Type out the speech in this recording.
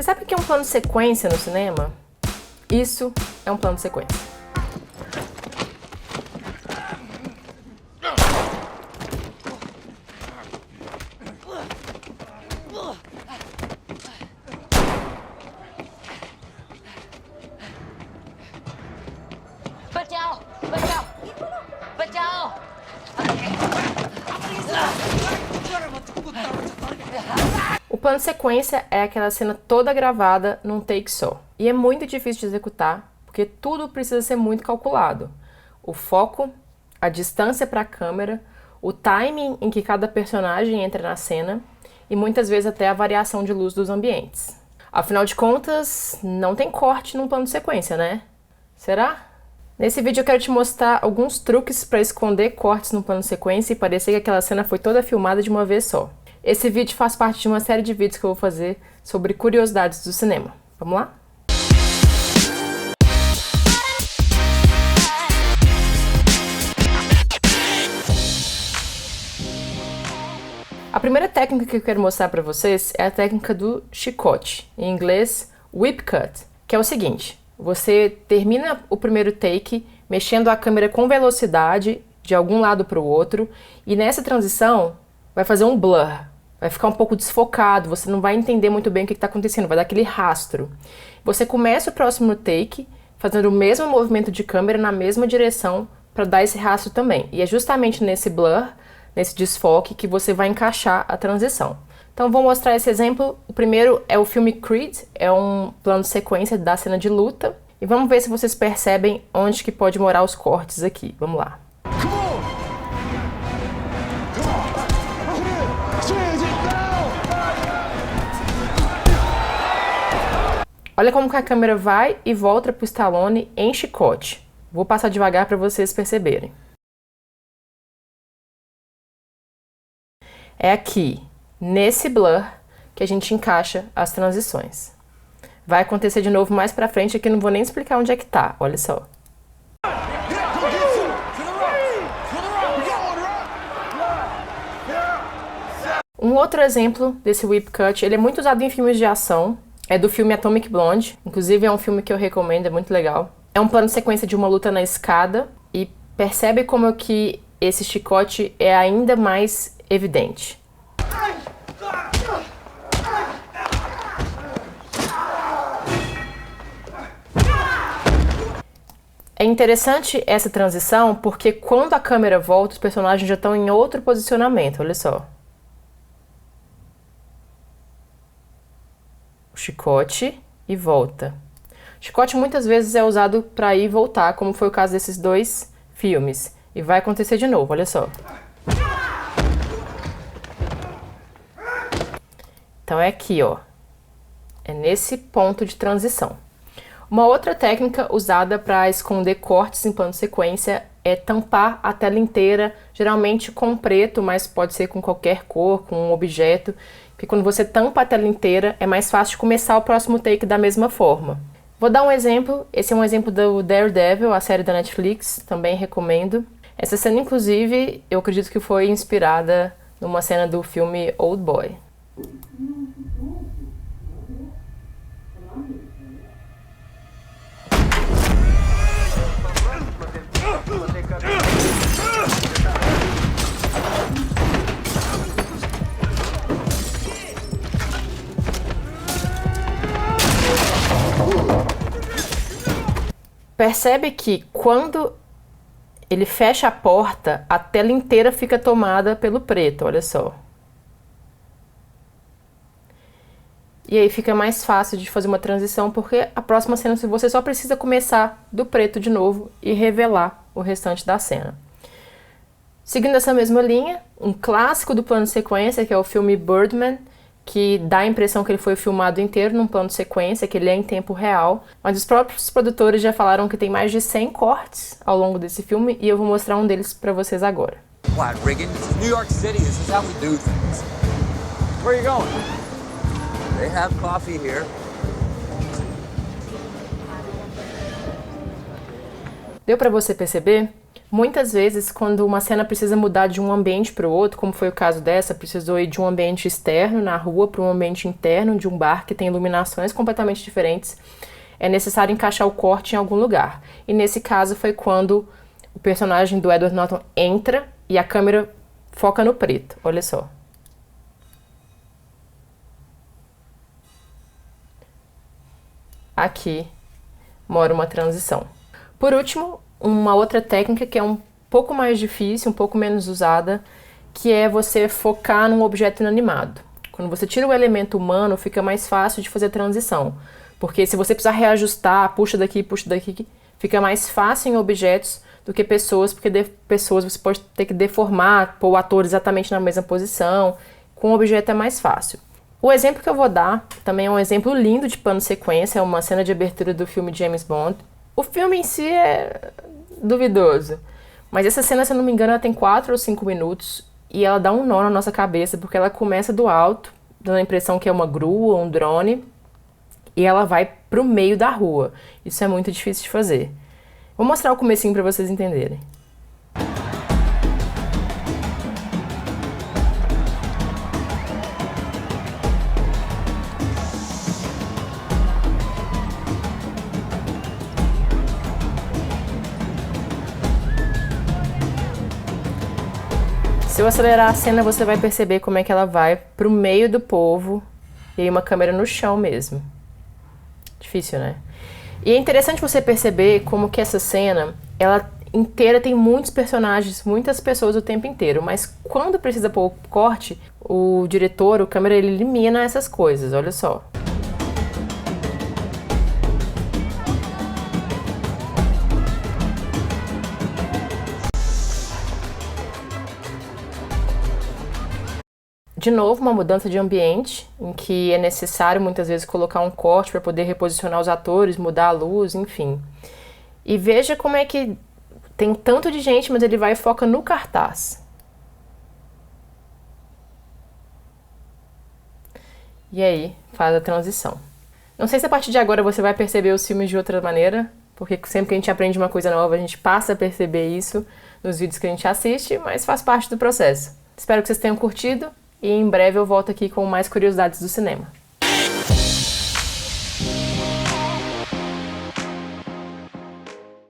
Você sabe o que é um plano de sequência no cinema? Isso é um plano de sequência. O plano de sequência é aquela cena toda gravada num take só. E é muito difícil de executar, porque tudo precisa ser muito calculado. O foco, a distância para a câmera, o timing em que cada personagem entra na cena e muitas vezes até a variação de luz dos ambientes. Afinal de contas, não tem corte num plano de sequência, né? Será? Nesse vídeo eu quero te mostrar alguns truques para esconder cortes no plano de sequência e parecer que aquela cena foi toda filmada de uma vez só. Esse vídeo faz parte de uma série de vídeos que eu vou fazer sobre curiosidades do cinema. Vamos lá? A primeira técnica que eu quero mostrar para vocês é a técnica do chicote, em inglês whip cut, que é o seguinte: você termina o primeiro take mexendo a câmera com velocidade de algum lado para o outro e nessa transição vai fazer um blur, vai ficar um pouco desfocado, você não vai entender muito bem o que está acontecendo, vai dar aquele rastro. Você começa o próximo take fazendo o mesmo movimento de câmera na mesma direção para dar esse rastro também. E é justamente nesse blur, nesse desfoque, que você vai encaixar a transição. Então vou mostrar esse exemplo. O primeiro é o filme Creed, é um plano de sequência da cena de luta. E vamos ver se vocês percebem onde que pode morar os cortes aqui. Vamos lá. Olha como que a câmera vai e volta para o Stallone em chicote. Vou passar devagar para vocês perceberem. É aqui, nesse blur, que a gente encaixa as transições. Vai acontecer de novo mais pra frente, aqui não vou nem explicar onde é que tá, olha só. Um outro exemplo desse whip cut, ele é muito usado em filmes de ação, é do filme Atomic Blonde, inclusive é um filme que eu recomendo, é muito legal. É um plano de sequência de uma luta na escada e percebe como que esse chicote é ainda mais evidente. É interessante essa transição porque quando a câmera volta, os personagens já estão em outro posicionamento, olha só. O chicote e volta. O chicote muitas vezes é usado para ir e voltar, como foi o caso desses dois filmes. E vai acontecer de novo, olha só. Então é aqui, ó. É nesse ponto de transição. Uma outra técnica usada para esconder cortes em plano de sequência é tampar a tela inteira, geralmente com preto, mas pode ser com qualquer cor, com um objeto, porque quando você tampa a tela inteira é mais fácil de começar o próximo take da mesma forma. Vou dar um exemplo, esse é um exemplo do Daredevil, a série da Netflix, também recomendo. Essa cena, inclusive, eu acredito que foi inspirada numa cena do filme Old Boy. Percebe que quando ele fecha a porta, a tela inteira fica tomada pelo preto, olha só. E aí fica mais fácil de fazer uma transição, porque a próxima cena você só precisa começar do preto de novo e revelar o restante da cena. Seguindo essa mesma linha, um clássico do plano de sequência, que é o filme Birdman, que dá a impressão que ele foi filmado inteiro num plano de sequência, que ele é em tempo real, mas os próprios produtores já falaram que tem mais de 100 cortes ao longo desse filme, e eu vou mostrar um deles para vocês agora. Clyde Riggin, this is New York City, this is how we do things. Where are you going? They have coffee here. Deu para você perceber? Muitas vezes, quando uma cena precisa mudar de um ambiente para o outro, como foi o caso dessa, precisou ir de um ambiente externo, na rua, para um ambiente interno, de um bar que tem iluminações completamente diferentes, é necessário encaixar o corte em algum lugar. E nesse caso foi quando o personagem do Edward Norton entra e a câmera foca no preto. Olha só. Aqui mora uma transição. Por último, uma outra técnica que é um pouco mais difícil, um pouco menos usada, que é você focar num objeto inanimado. Quando você tira o elemento humano, fica mais fácil de fazer a transição. Porque se você precisar reajustar, puxa daqui, fica mais fácil em objetos do que pessoas, porque pessoas você pode ter que deformar, pôr o ator exatamente na mesma posição. Com o objeto é mais fácil. O exemplo que eu vou dar também é um exemplo lindo de plano sequência, é uma cena de abertura do filme James Bond. O filme em si é duvidoso, mas essa cena, se eu não me engano, ela tem 4 ou 5 minutos e ela dá um nó na nossa cabeça, porque ela começa do alto, dando a impressão que é uma grua, um drone, e ela vai pro meio da rua. Isso é muito difícil de fazer. Vou mostrar o comecinho para vocês entenderem. Se eu acelerar a cena, você vai perceber como é que ela vai pro meio do povo e aí uma câmera no chão mesmo. Difícil, né? E é interessante você perceber como que essa cena, ela inteira tem muitos personagens, muitas pessoas o tempo inteiro, mas quando precisa pôr o corte, o diretor, o câmera, ele elimina essas coisas, olha só. De novo, uma mudança de ambiente, em que é necessário muitas vezes colocar um corte para poder reposicionar os atores, mudar a luz, enfim. E veja como é que tem tanto de gente, mas ele vai e foca no cartaz. E aí, faz a transição. Não sei se a partir de agora você vai perceber os filmes de outra maneira, porque sempre que a gente aprende uma coisa nova, a gente passa a perceber isso nos vídeos que a gente assiste, mas faz parte do processo. Espero que vocês tenham curtido. E em breve eu volto aqui com mais curiosidades do cinema.